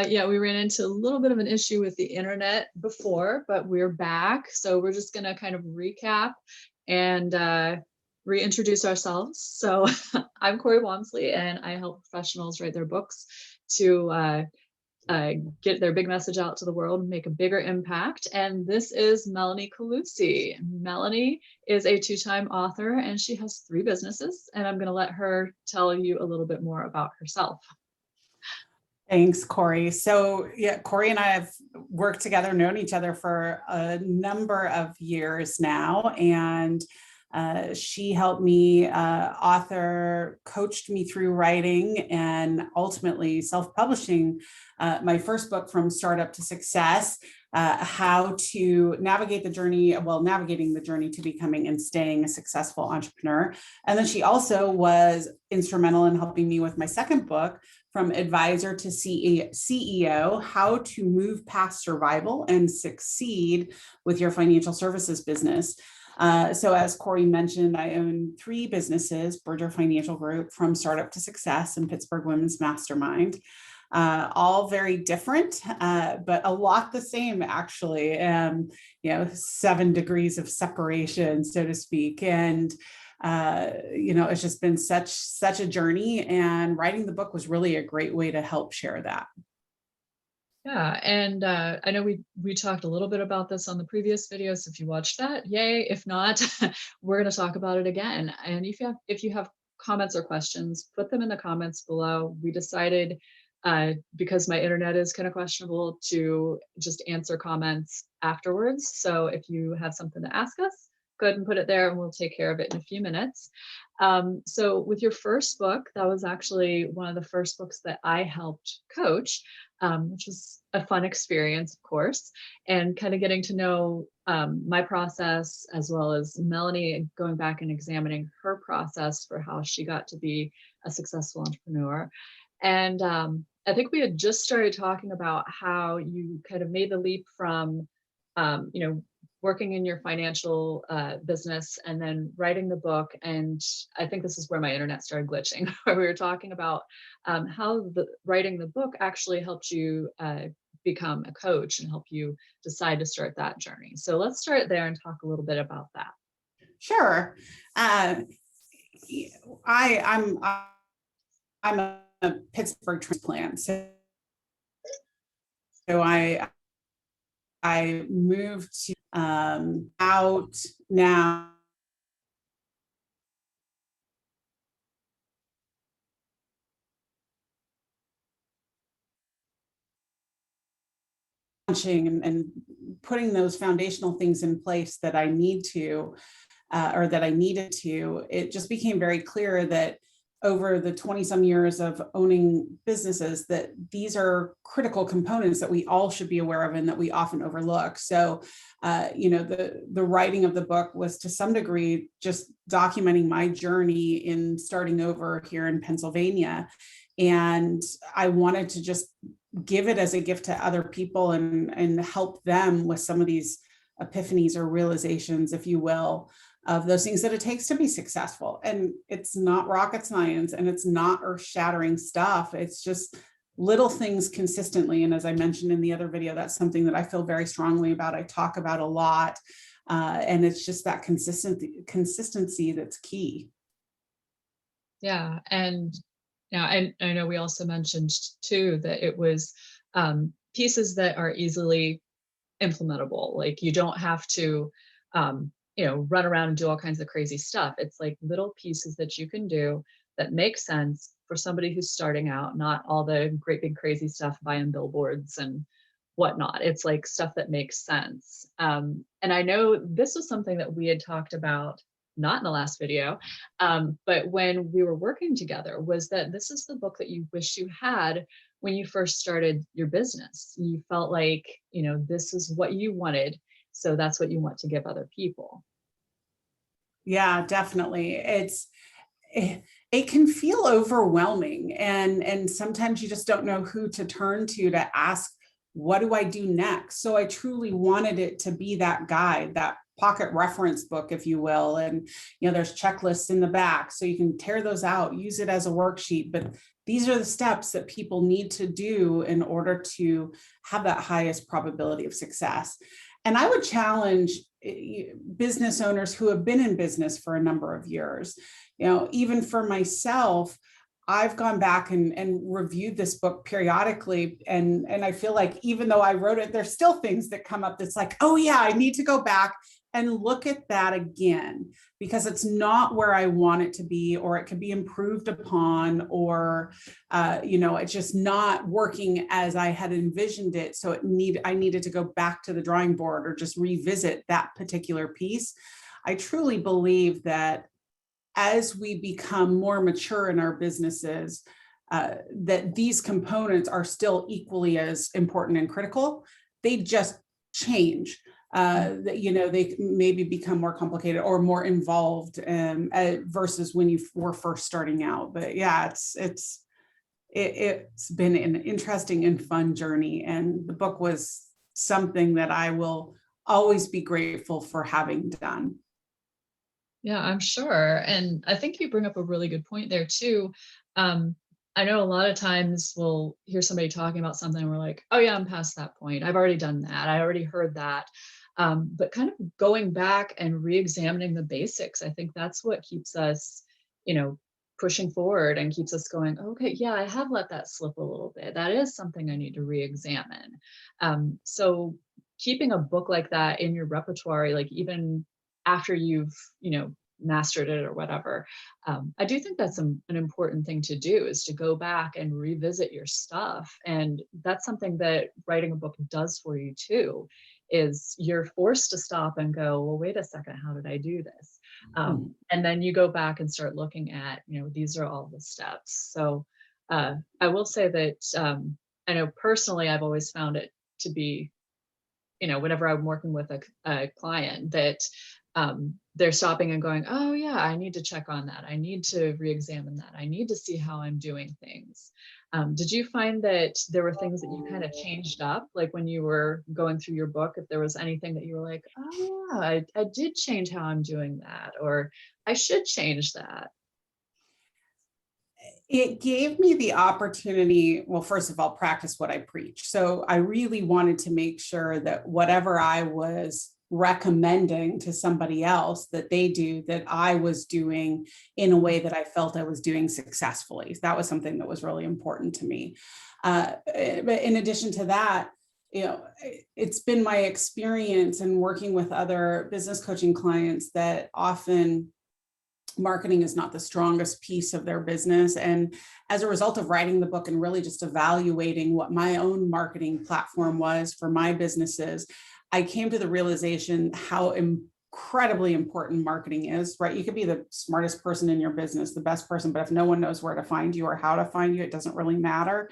Yeah, we ran into a little bit of an issue with the internet before, but we're back. So we're just going to kind of recap and reintroduce ourselves. So I'm Corey Walmsley, and I help professionals write their books to get their big message out to the world and make a bigger impact. And this is Melanie Colusci. Melanie is a two-time author, and she has 3 businesses. And I'm going to let her tell you a little bit more about herself. Thanks, Corey. So yeah, Corey and I have worked together, known each other for a number of years now. And she helped me author, coached me through writing, and ultimately self-publishing my first book, From Startup to Success, how to navigate the journey, navigating the journey to becoming and staying a successful entrepreneur. And then she also was instrumental in helping me with my second book, From Advisor to CEO, How to Move Past Survival and Succeed with Your Financial Services Business. So as Corey mentioned, I own 3 businesses: Berger Financial Group, From Startup to Success, and Pittsburgh Women's Mastermind. All very different, but a lot the same, actually. 7 degrees of separation, so to speak. And it's just been such a journey, and writing the book was really a great way to help share that. Yeah, and I know we talked a little bit about this on the previous videos. If you watched that, yay. If not, we're going to talk about it again. And if you have comments or questions, put them in the comments below. We decided, because my internet is kind of questionable, to just answer comments afterwards. So if you have something to ask us, go ahead and put it there, and we'll take care of it in a few minutes. So with your first book, that was actually one of the first books that I helped coach, which was a fun experience, of course, and kind of getting to know my process, as well as Melanie, going back and examining her process for how she got to be a successful entrepreneur. And I think we had just started talking about how you kind of made the leap from, working in your financial business and then writing the book. And I think this is where my internet started glitching, where we were talking about how writing the book actually helped you become a coach and help you decide to start that journey. So let's start there and talk a little bit about that. Sure. I'm a Pittsburgh transplant, so I moved to out now. And putting those foundational things in place that I need to, or that I needed to, it just became very clear that over the 20 some years of owning businesses, that these are critical components that we all should be aware of and that we often overlook. So, the writing of the book was to some degree just documenting my journey in starting over here in Pennsylvania. And I wanted to just give it as a gift to other people and help them with some of these epiphanies or realizations, if you will, of those things that it takes to be successful. And it's not rocket science, and it's not earth-shattering stuff. It's just little things consistently. And as I mentioned in the other video, that's something that I feel very strongly about. I talk about a lot. And it's just that consistency that's key. Yeah. And I know we also mentioned too that it was pieces that are easily implementable. Like, you don't have to run around and do all kinds of crazy stuff. It's like little pieces that you can do that make sense for somebody who's starting out, not all the great big crazy stuff buying billboards and whatnot. It's like stuff that makes sense. And I know this was something that we had talked about, not in the last video, but when we were working together, was that this is the book that you wish you had when you first started your business. You felt like, this is what you wanted. So that's what you want to give other people. Yeah, definitely. It can feel overwhelming, and sometimes you just don't know who to turn to ask, what do I do next? So I truly wanted it to be that guide, that pocket reference book, if you will. And, there's checklists in the back, so you can tear those out, use it as a worksheet. But these are the steps that people need to do in order to have that highest probability of success. And I would challenge business owners who have been in business for a number of years. Even for myself, I've gone back and reviewed this book periodically. And I feel like even though I wrote it, there's still things that come up that's like, oh yeah, I need to go back and look at that again, because it's not where I want it to be, or it could be improved upon, or, it's just not working as I had envisioned it. So I needed to go back to the drawing board or just revisit that particular piece. I truly believe that as we become more mature in our businesses, that these components are still equally as important and critical. They just change. They maybe become more complicated or more involved versus when you were first starting out. But yeah, it's been an interesting and fun journey. And the book was something that I will always be grateful for having done. Yeah, I'm sure. And I think you bring up a really good point there too. I know a lot of times we'll hear somebody talking about something and we're like, oh yeah, I'm past that point. I've already done that. I already heard that. But kind of going back and re-examining the basics, I think that's what keeps us, pushing forward and keeps us going, okay, yeah, I have let that slip a little bit. That is something I need to re-examine. So keeping a book like that in your repertoire, like even after you've, mastered it or whatever, I do think that's an important thing to do, is to go back and revisit your stuff. And that's something that writing a book does for you too, is you're forced to stop and go, well, wait a second, how did I do this? And then you go back and start looking at, these are all the steps. So I will say that I know personally, I've always found it to be, whenever I'm working with a client, that they're stopping and going, oh yeah, I need to check on that. I need to re-examine that. I need to see how I'm doing things. Did you find that there were things that you kind of changed up, like when you were going through your book, if there was anything that you were like, oh yeah, I did change how I'm doing that, or I should change that? It gave me the opportunity, well, first of all, practice what I preach. So I really wanted to make sure that whatever I was recommending to somebody else that they do, that I was doing in a way that I felt I was doing successfully. That was something that was really important to me. But in addition to that, it's been my experience in working with other business coaching clients that often marketing is not the strongest piece of their business. And as a result of writing the book and really just evaluating what my own marketing platform was for my businesses, I came to the realization how incredibly important marketing is, right? You could be the smartest person in your business, the best person, but if no one knows where to find you or how to find you, it doesn't really matter.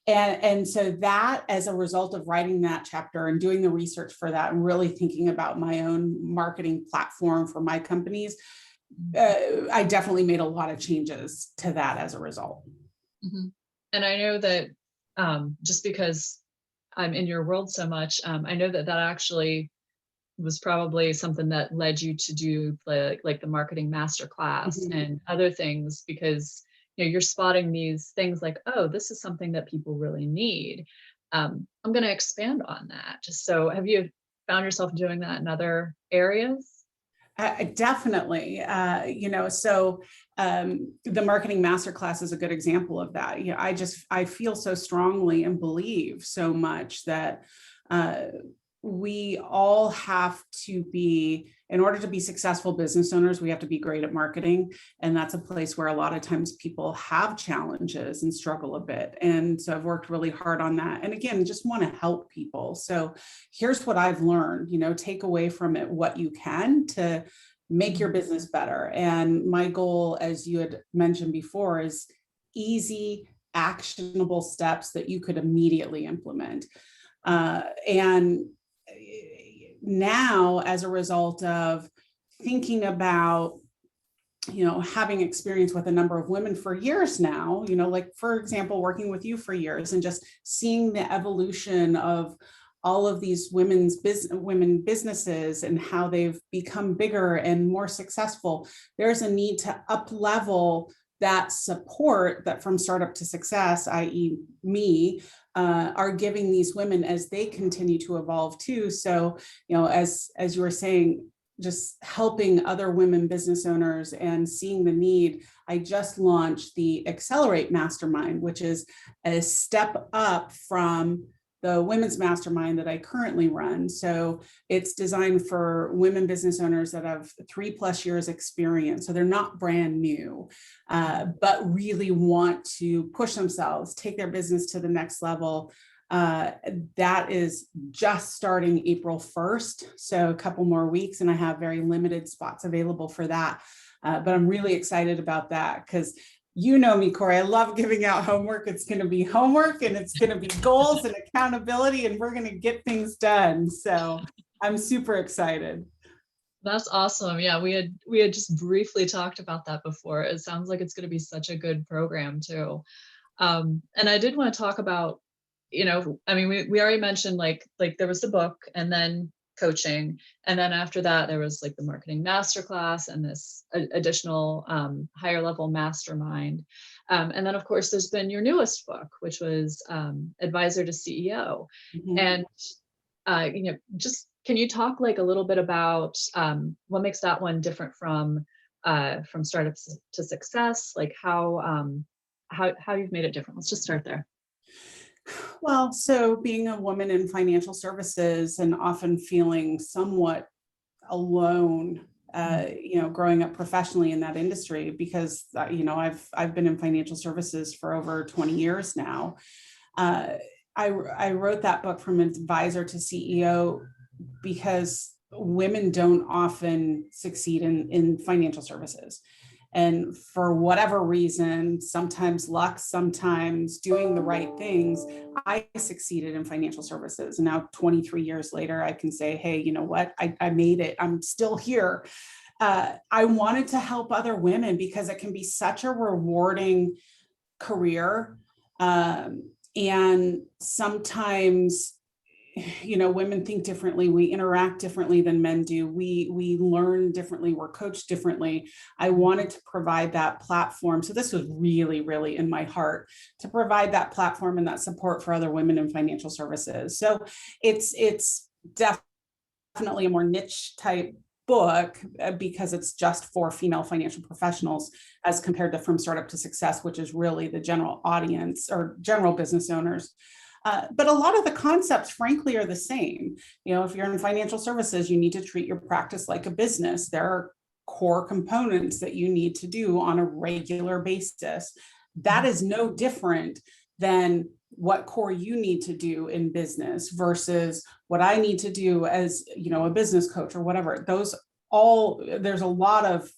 And so that, as a result of writing that chapter and doing the research for that and really thinking about my own marketing platform for my companies, I definitely made a lot of changes to that as a result. Mm-hmm. And I know that just because I'm in your world so much, I know that actually was probably something that led you to do like the marketing masterclass and other things, because you're spotting these things like, oh, this is something that people really need. I'm going to expand on that. So have you found yourself doing that in other areas? Definitely. The marketing masterclass is a good example of that. I feel so strongly and believe so much that we all have to be, in order to be successful business owners, we have to be great at marketing. And that's a place where a lot of times people have challenges and struggle a bit. And so I've worked really hard on that. And again, just want to help people. So here's what I've learned, take away from it what you can to make your business better. And my goal, as you had mentioned before, is easy, actionable steps that you could immediately implement. And now, as a result of thinking about, having experience with a number of women for years now, like, for example, working with you for years and just seeing the evolution of all of these women businesses and how they've become bigger and more successful, there's a need to up level that support that from startup to success, i.e. me, are giving these women as they continue to evolve too. So, as you were saying, just helping other women business owners and seeing the need, I just launched the Accelerate Mastermind, which is a step up from the women's mastermind that I currently run. So it's designed for women business owners that have 3+ years experience. So they're not brand new, but really want to push themselves, take their business to the next level. That is just starting April 1st. So a couple more weeks, and I have very limited spots available for that. But I'm really excited about that because you know me, Corey, I love giving out homework. It's going to be homework and it's going to be goals and accountability, and we're going to get things done. So I'm super excited. That's awesome. Yeah, we had just briefly talked about that before. It sounds like it's going to be such a good program too. And I did want to talk about, I mean, we already mentioned like there was the book and then coaching. And then after that, there was like the marketing masterclass and this additional higher level mastermind. And then of course, there's been your newest book, which was Advisor to CEO. Mhm. And, just can you talk like a little bit about what makes that one different from startups to success? Like how you've made it different. Let's just start there. Well, so being a woman in financial services and often feeling somewhat alone, growing up professionally in that industry, because I've been in financial services for over 20 years now. I wrote that book, From Advisor to CEO, because women don't often succeed in financial services. And for whatever reason, sometimes luck, sometimes doing the right things, I succeeded in financial services. And now 23 years later, I can say, hey, you know what? I made it. I'm still here. I wanted to help other women because it can be such a rewarding career. And sometimes women think differently, we interact differently than men do, we learn differently, we're coached differently. I wanted to provide that platform, so this was really, really in my heart, to provide that platform and that support for other women in financial services. So it's definitely a more niche type book because it's just for female financial professionals, as compared to From Startup to Success, which is really the general audience or general business owners. But a lot of the concepts, frankly, are the same. If you're in financial services, you need to treat your practice like a business. There are core components that you need to do on a regular basis. That is no different than what core you need to do in business versus what I need to do as, a business coach or whatever. There's a lot of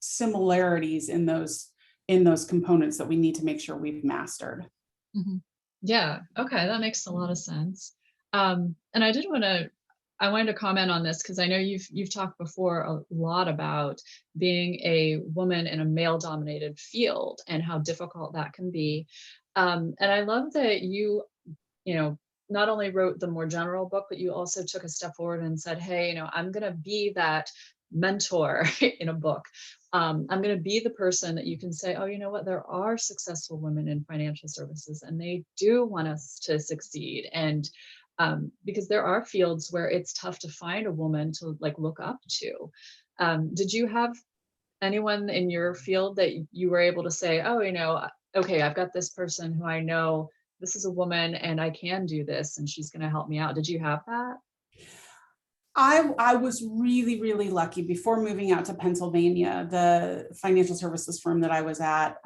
similarities in those components that we need to make sure we've mastered. Mm-hmm. Yeah. Okay. That makes a lot of sense. And I wanted to comment on this because I know you've talked before a lot about being a woman in a male dominated field and how difficult that can be. And I love that not only wrote the more general book, but you also took a step forward and said, hey, I'm going to be that mentor in a book. I'm going to be the person that you can say, oh, you know what, there are successful women in financial services and they do want us to succeed. And because there are fields where it's tough to find a woman to like look up to. Did you have anyone in your field that you were able to say, oh, okay, I've got this person who I know this is a woman and I can do this and she's going to help me out. Did you have that? I was really, really lucky. Before moving out to Pennsylvania, the financial services firm that I was at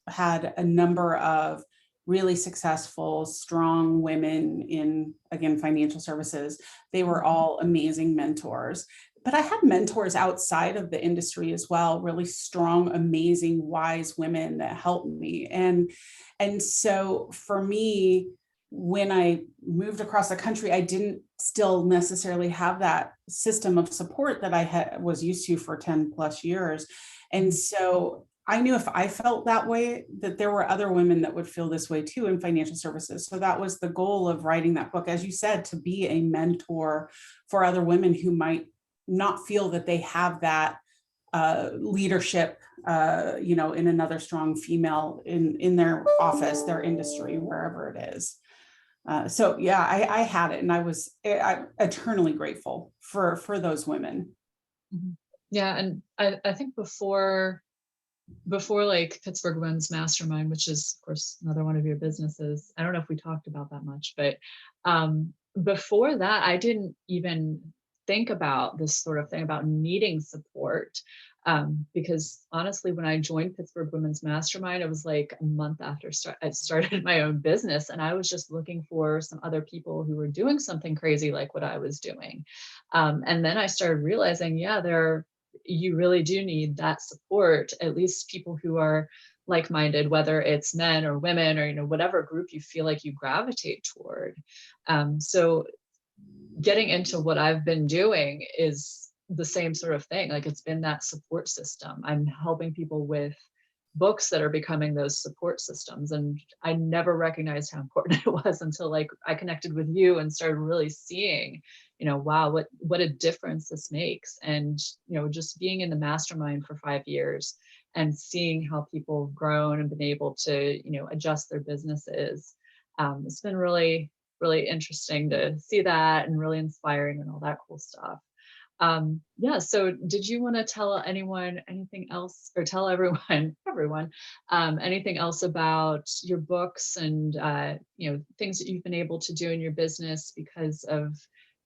had a number of really successful, strong women in, again, financial services. They were all amazing mentors. But I had mentors outside of the industry as well, really strong, amazing, wise women that helped me. And so for me, when I moved across the country, I didn't still necessarily have that system of support that I was used to for 10+ years. And so I knew if I felt that way, that there were other women that would feel this way too in financial services. So that was the goal of writing that book, as you said, to be a mentor for other women who might not feel that they have that leadership, in another strong female in their office, their industry, wherever it is. So yeah, I had it, and I'm eternally grateful for those women. Mhm. Yeah, and I think before like Pittsburgh Women's Mastermind, which is of course another one of your businesses. I don't know if we talked about that much, but before that, I didn't even think about this sort of thing about needing support. Because honestly, when I joined Pittsburgh Women's Mastermind, it was like a month after I started my own business, and I was just looking for some other people who were doing something crazy like what I was doing. And then I started realizing, yeah, you really do need that support, at least people who are like-minded, whether it's men or women or whatever group you feel like you gravitate toward. So getting into what I've been doing is the same sort of thing. Like, it's been that support system. I'm helping people with books that are becoming those support systems. And I never recognized how important it was until like I connected with you and started really seeing, wow, what a difference this makes. And, just being in the mastermind for 5 years and seeing how people have grown and been able to, adjust their businesses. It's been really, really interesting to see that, and really inspiring and all that cool stuff. Yeah, so did you want to tell anyone anything else, or tell everyone anything else about your books and things that you've been able to do in your business because of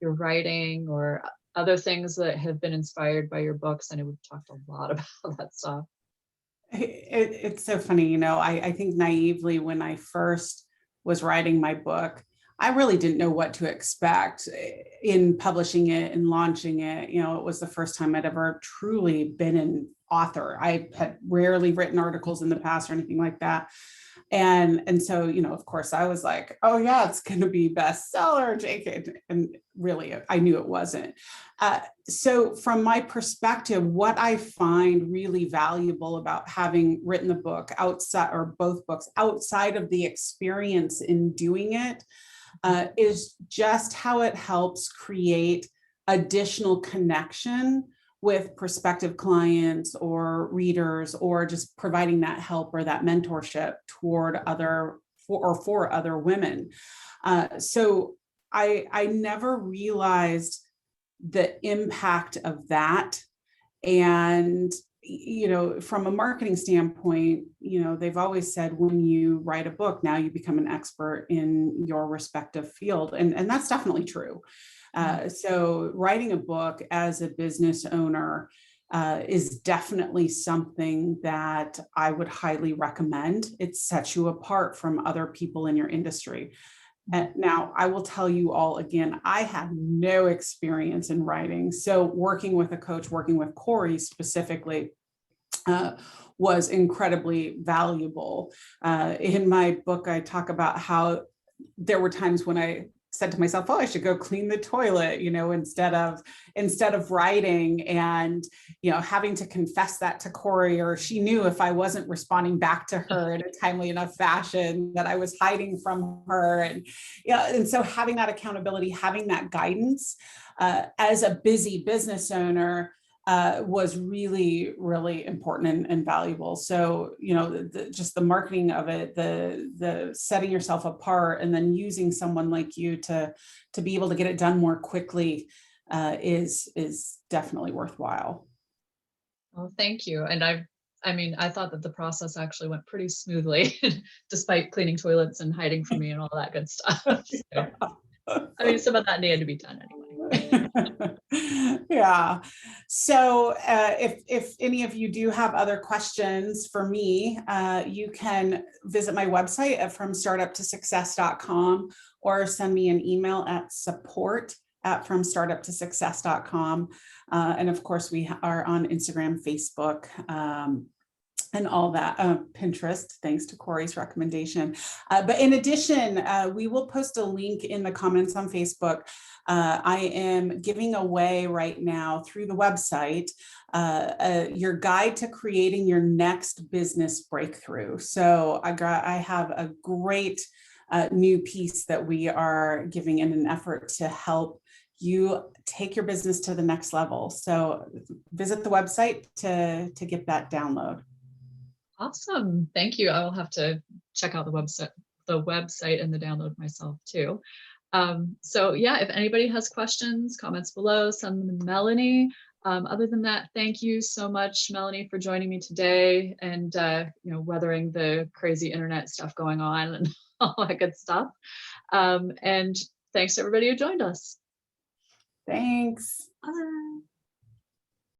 your writing, or other things that have been inspired by your books? I know we've talked a lot about that stuff. It's so funny, I think naively, when I first was writing my book, I really didn't know what to expect in publishing it and launching it. It was the first time I'd ever truly been an author. I had rarely written articles in the past or anything like that. And so, of course, I was like, oh yeah, it's going to be bestseller, JK. And really, I knew it wasn't. So from my perspective, what I find really valuable about having written the book outside, or both books, outside of the experience in doing it, is just how it helps create additional connection with prospective clients or readers, or just providing that help or that mentorship toward for other women. So I never realized the impact of that. And from a marketing standpoint, they've always said, when you write a book, now you become an expert in your respective field. And that's definitely true. So writing a book as a business owner is definitely something that I would highly recommend. It sets you apart from other people in your industry. And now, I will tell you all again, I had no experience in writing. So working with a coach, working with Corey specifically, was incredibly valuable. In my book, I talk about how there were times when I said to myself, oh, I should go clean the toilet, instead of writing, and, having to confess that to Corey, or she knew if I wasn't responding back to her in a timely enough fashion that I was hiding from her. And so having that accountability, having that guidance, as a busy business owner, was really, really important and valuable. So, just the marketing of it, the setting yourself apart, and then using someone like you to be able to get it done more quickly, is definitely worthwhile. Well, thank you. And I thought that the process actually went pretty smoothly, despite cleaning toilets and hiding from me and all that good stuff. So, some of that needed to be done anyway. Yeah. So if any of you do have other questions for me, you can visit my website at fromstartuptosuccess.com, or send me an email at support@fromstartuptosuccess.com. And of course, we are on Instagram, Facebook, and all that. Pinterest, thanks to Corey's recommendation. But in addition, we will post a link in the comments on Facebook. I am giving away right now through the website your guide to creating your next business breakthrough. So I have a great new piece that we are giving in an effort to help you take your business to the next level. So visit the website to get that download. Awesome. Thank you. I will have to check out the website and the download myself too. So yeah, if anybody has questions, comments below, send them to Melanie. Other than that, thank you so much, Melanie, for joining me today and weathering the crazy internet stuff going on and all that good stuff. And thanks to everybody who joined us. Thanks. Bye.